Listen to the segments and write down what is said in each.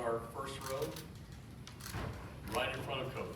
our first row, right in front of Coach.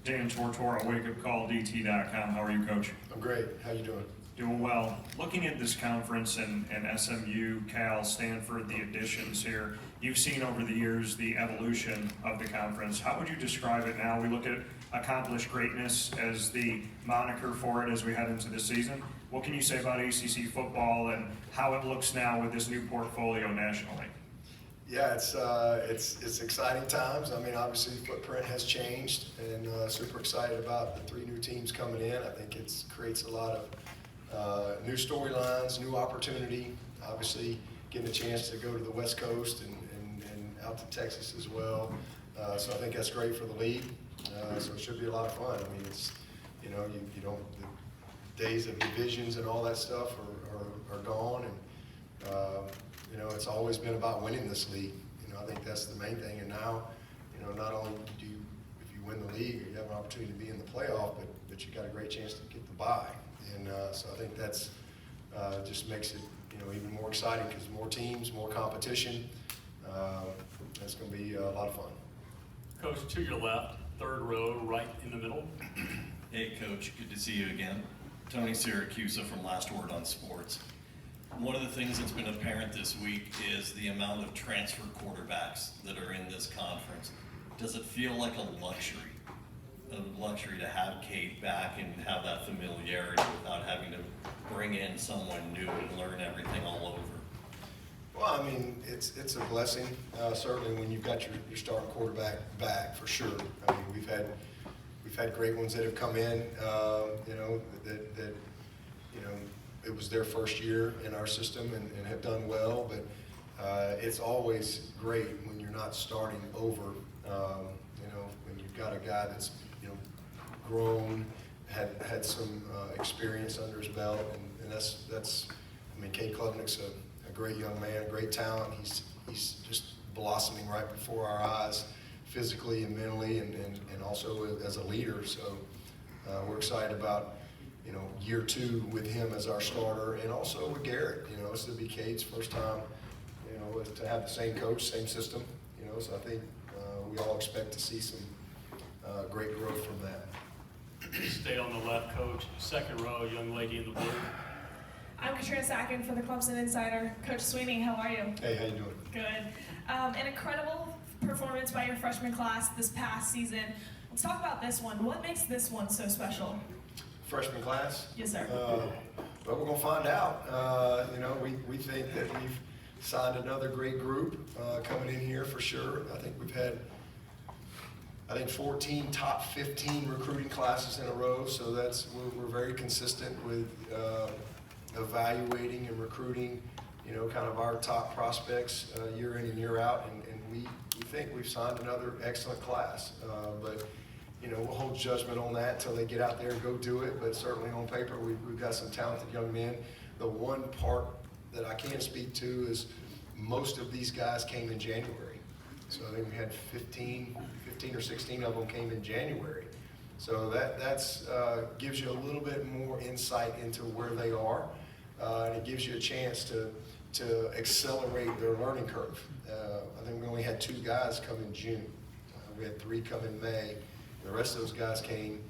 Dan Tortora, wakeupcalldt.com. How are you, Coach? I'm great. How you doing? Doing well. Looking at this conference and SMU, Cal, Stanford, the additions here, you've seen over the years the evolution of the conference. How would you describe it now? We look at accomplished greatness as the moniker for it as we head into the season. What can you say about ACC football and how it looks now with this new portfolio nationally? Yeah, it's exciting times. I mean, obviously the footprint has changed, and super excited about the 3 new teams coming in. I think it creates a lot of new storylines, new opportunity. Obviously, getting a chance to go to the West Coast and out to Texas as well. So I think that's great for the league. So it should be a lot of fun. I mean, it's you don't the days of divisions and all that stuff are gone, and it's always been about winning this league. I think that's the main thing. And now, not only do you, if you win the league, you have an opportunity to be in the playoff, but you got a great chance to get the bye. And so I think that's just makes it even more exciting because more teams, more competition. It's going to be a lot of fun. Coach, to your left, third row, right in the middle. Hey, Coach. Good to see you again. Tony Siracusa from Last Word on Sports. One of the things that's been apparent this week is the amount of transfer quarterbacks that are in this conference. Does it feel like a luxury to have Cade back and have that familiarity without having to bring in someone new and learn everything all over? Well, I mean, it's a blessing, certainly when you've got your starting quarterback back, for sure. I mean, we've had great ones that have come in, that it was their first year in our system and have done well, but it's always great when you're not starting over, when you've got a guy that's, grown, had some experience under his belt, and that's I mean, Cade Klubnik's a great young man, great talent. He's just blossoming right before our eyes, physically and mentally, and also as a leader. So we're excited about year 2 with him as our starter, and also with Garrett. This will be Cade's first time, to have the same coach, same system. So I think we all expect to see some great growth from that. Stay on the left, Coach. Second row, young lady in the blue. I'm Katrina Sacken from the Clemson Insider. Coach Swinney, how are you? Hey, how you doing? Good. An incredible performance by your freshman class this past season. Let's talk about this one. What makes this one so special? Freshman class? Yes, sir. Well, we're going to find out. We think that we've signed another great group coming in here for sure. I think we've had 14 top 15 recruiting classes in a row, so we're very consistent with evaluating and recruiting, kind of our top prospects year in and year out, and we think we've signed another excellent class. But we'll hold judgment on that until they get out there and go do it. But certainly on paper, we've got some talented young men. The one part that I can speak to is most of these guys came in January. So I think we had 15 or 16 of them came in January. So that's gives you a little bit more insight into where they are, and it gives you a chance to accelerate their learning curve. I think we only had 2 guys come in June. We had 3 come in May. The rest of those guys came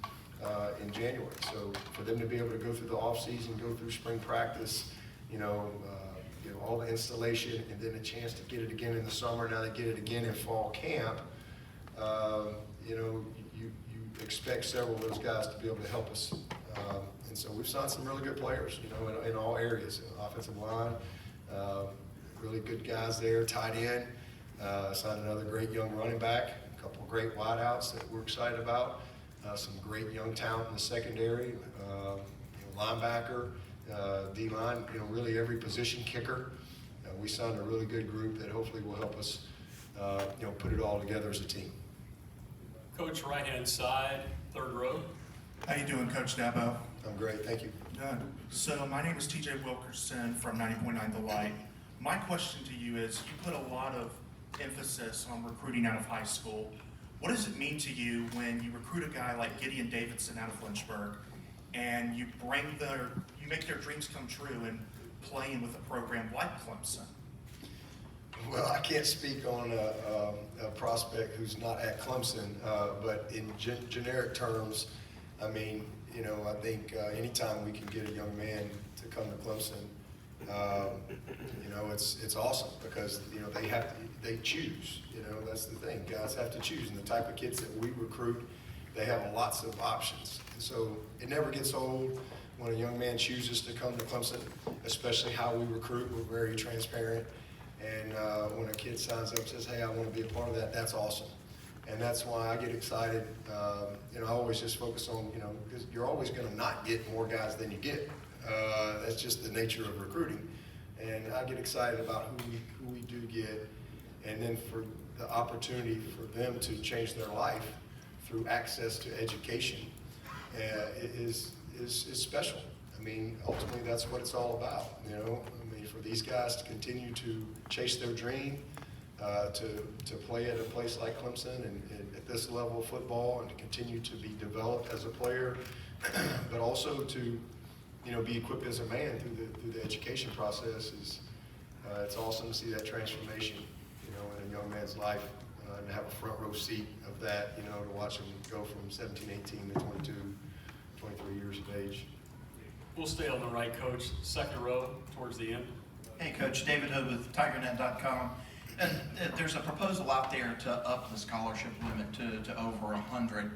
in January. So for them to be able to go through the off season, go through spring practice, all the installation, and then a chance to get it again in the summer. Now they get it again in fall camp. You expect several of those guys to be able to help us. And so we've signed some really good players, in all areas. Offensive line, really good guys there. Tight end, signed another great young running back. A couple of great wideouts that we're excited about. Some great young talent in the secondary, linebacker, D-line, really every position, kicker. We signed a really good group that hopefully will help us, put it all together as a team. Coach, right-hand side, third row. How you doing, Coach Dabo? I'm great, thank you. Good. So my name is TJ Wilkerson from 90.9 The Light. My question to you is, you put a lot of emphasis on recruiting out of high school. What does it mean to you when you recruit a guy like Gideon Davidson out of Lynchburg, and you make their dreams come true and playing with a program like Clemson? Well, I can't speak on a prospect who's not at Clemson, but in generic terms, I mean, you know, I think anytime we can get a young man to come to Clemson, you know, it's awesome because, you know, they choose, you know, that's the thing. Guys have to choose, and the type of kids that we recruit, they have lots of options. And so it never gets old when a young man chooses to come to Clemson, especially how we recruit. We're very transparent. And when a kid signs up and says, hey, I want to be a part of that, that's awesome. And that's why I get excited. You know, I always just focus on, you know, because you're always going to not get more guys than you get. That's just the nature of recruiting. And I get excited about who we do get. And then for the opportunity for them to change their life through access to education is special. I mean, ultimately, that's what it's all about, you know. I mean, for these guys to continue to chase their dream, to play at a place like Clemson and at this level of football, and to continue to be developed as a player, but also to, you know, be equipped as a man through the education process is, it's awesome to see that transformation, you know, in a young man's life, and to have a front row seat of that, you know, to watch him go from 17, 18 to 22, 23 years of age. We'll stay on the right, Coach. Second row towards the end. Hey, Coach, David Hood with TigerNet.com. And there's a proposal out there to up the scholarship limit to over 100.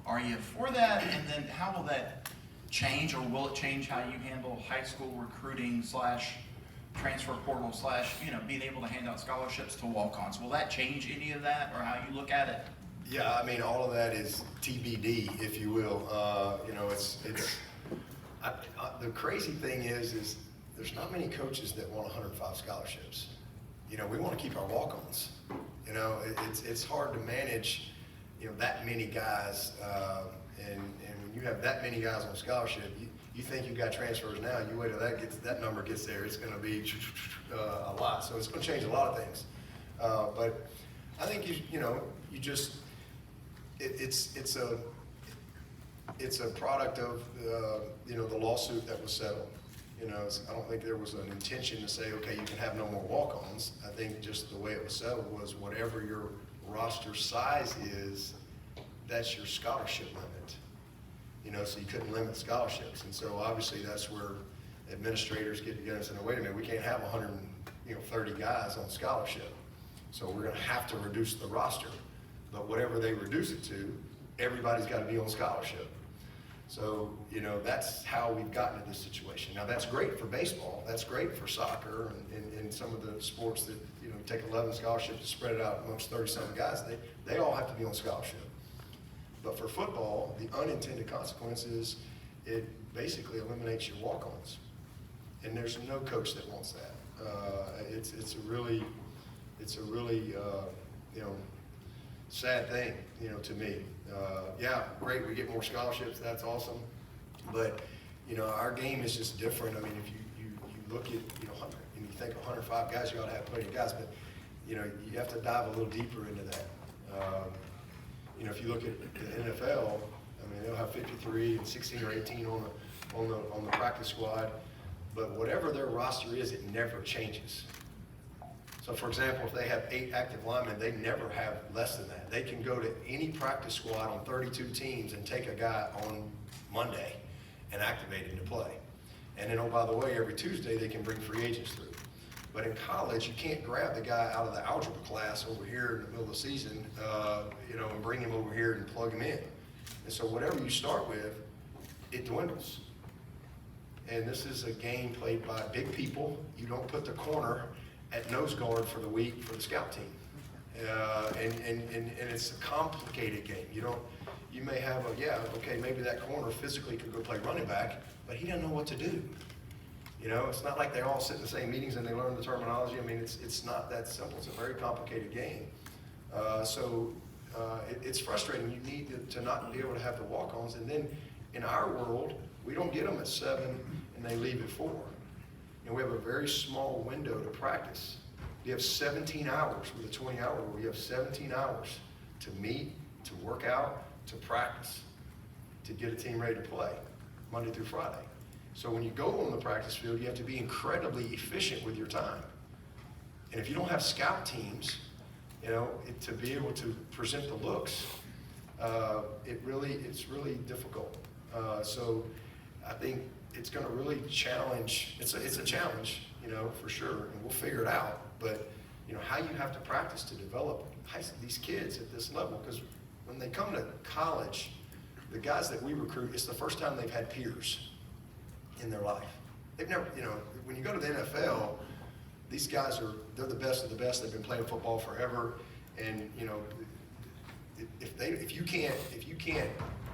Are you for that? And then how will that change, or will it change how you handle high school recruiting / transfer portal / you know, being able to hand out scholarships to walk-ons? Will that change any of that, or how you look at it? Yeah, I mean, all of that is TBD, if you will. You know, the crazy thing is there's not many coaches that want 105 scholarships. You know, we want to keep our walk-ons. You know, it's hard to manage, you know, that many guys, and when you have that many guys on scholarship, you think you've got transfers now. You wait till that number gets there, it's going to be a lot. So it's going to change a lot of things. But I think it's a product of you know, the lawsuit that was settled. You know, I don't think there was an intention to say, okay, you can have no more walk-ons. I think just the way it was settled was whatever your roster size is, that's your scholarship limit. You know, so you couldn't limit scholarships. And so obviously that's where administrators get together and say, no, wait a minute, we can't have 130 guys on scholarship. So we're going to have to reduce the roster. But whatever they reduce it to, everybody's got to be on scholarship. So, you know, that's how we've gotten to this situation. Now, that's great for baseball. That's great for soccer and some of the sports that, you know, take 11 scholarships and spread it out amongst 30-something guys. They all have to be on scholarship. But for football, the unintended consequence is it basically eliminates your walk-ons. And there's no coach that wants that. It's a really you know, sad thing, you know, to me. Yeah, great, we get more scholarships, that's awesome. But, you know, our game is just different. I mean, if you look at, you know, and you think 105 guys, you ought to have plenty of guys, but, you know, you have to dive a little deeper into that. You know, if you look at the NFL, I mean, they'll have 53 and 16 or 18 on the practice squad, but whatever their roster is, it never changes. So, for example, if they have 8 active linemen, they never have less than that. They can go to any practice squad on 32 teams and take a guy on Monday and activate him to play. And then, oh, by the way, every Tuesday they can bring free agents through. But in college, you can't grab the guy out of the algebra class over here in the middle of the season, you know, and bring him over here and plug him in. And so whatever you start with, it dwindles. And this is a game played by big people. You don't put the corner at nose guard for the week for the scout team. And it's a complicated game. You may have maybe that corner physically could go play running back, but he doesn't know what to do. You know, it's not like they all sit in the same meetings and they learn the terminology. I mean, it's not that simple. It's a very complicated game. It's frustrating. You need to not be able to have the walk-ons. And then in our world, we don't get them at 7 and they leave at 4. And we have a very small window to practice. You have 17 hours with a 20-hour rule. You have 17 hours to meet, to work out, to practice, to get a team ready to play. Monday through Friday. So when you go on the practice field, you have to be incredibly efficient with your time. And if you don't have scout teams, to be able to present the looks, it's really difficult. So I think it's going to really challenge. It's a challenge, for sure, and we'll figure it out. But how you have to practice to develop these kids at this level, because when they come to college, the guys that we recruit, it's the first time they've had peers in their life. They've never, when you go to the NFL, these guys they're the best of the best. They've been playing football forever, and if you can't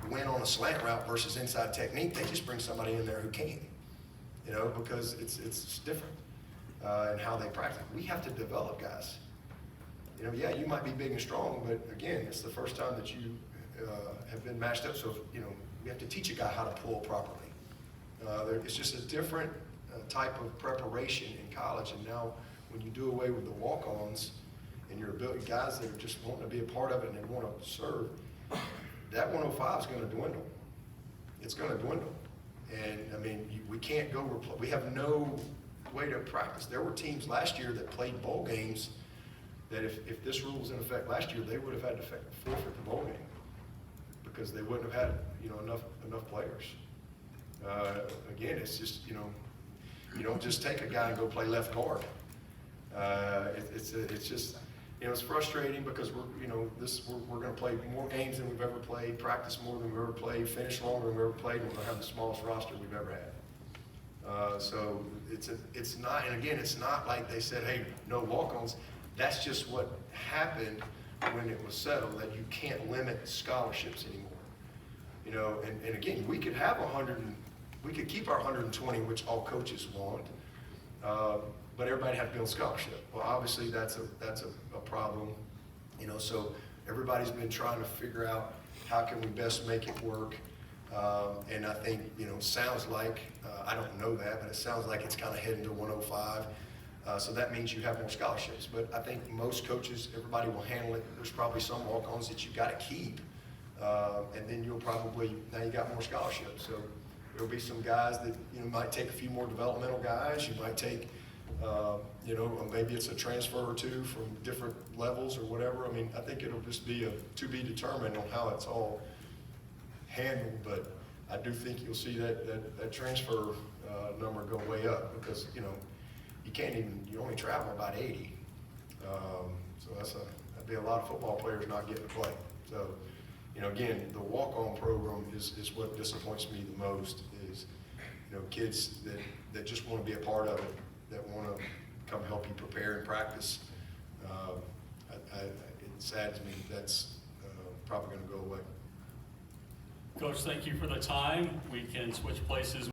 win on a slant route versus inside technique, they just bring somebody in there who can, because it's different in how they practice. We have to develop guys. Yeah, you might be big and strong, but again, it's the first time that you have been matched up. So we have to teach a guy how to pull properly. It's just a different type of preparation in college, and now when you do away with the walk-ons and your ability guys that are just wanting to be a part of it and they want to serve, that 105 is going to dwindle. It's going to dwindle, and I mean we can't go. We have no way to practice. There were teams last year that played bowl games that if this rule was in effect last year, they would have had to forfeit the bowl game because they wouldn't have had enough players. Again, it's just you don't just take a guy and go play left guard. It's just it's frustrating because we're going to play more games than we've ever played, practice more than we've ever played, finish longer than we've ever played, and we're going to have the smallest roster we've ever had. So it's not, and again, it's not like they said, hey, no walk-ons. That's just what happened when it was settled that you can't limit scholarships anymore. And again, we could have we could keep our 120, which all coaches want, but everybody has to be on scholarship. Well, obviously that's a problem, so everybody's been trying to figure out how can we best make it work. And I think, sounds like, I don't know that, but it sounds like it's kind of heading to 105. So that means you have more scholarships. But I think most coaches, everybody will handle it. There's probably some walk-ons that you got to keep. And then now you got more scholarships. So there'll be some guys that, might take a few more developmental guys. You might take, maybe it's a transfer or two from different levels or whatever. I mean, I think it'll just be to be determined on how it's all handled, but I do think you'll see that transfer number go way up because you only travel about 80, so that'd be a lot of football players not getting to play. So again, the walk-on program is what disappoints me the most is kids that just want to be a part of it, that want to come help you prepare and practice. It saddens me that's probably going to go away. Coach, thank you for the time. We can switch places.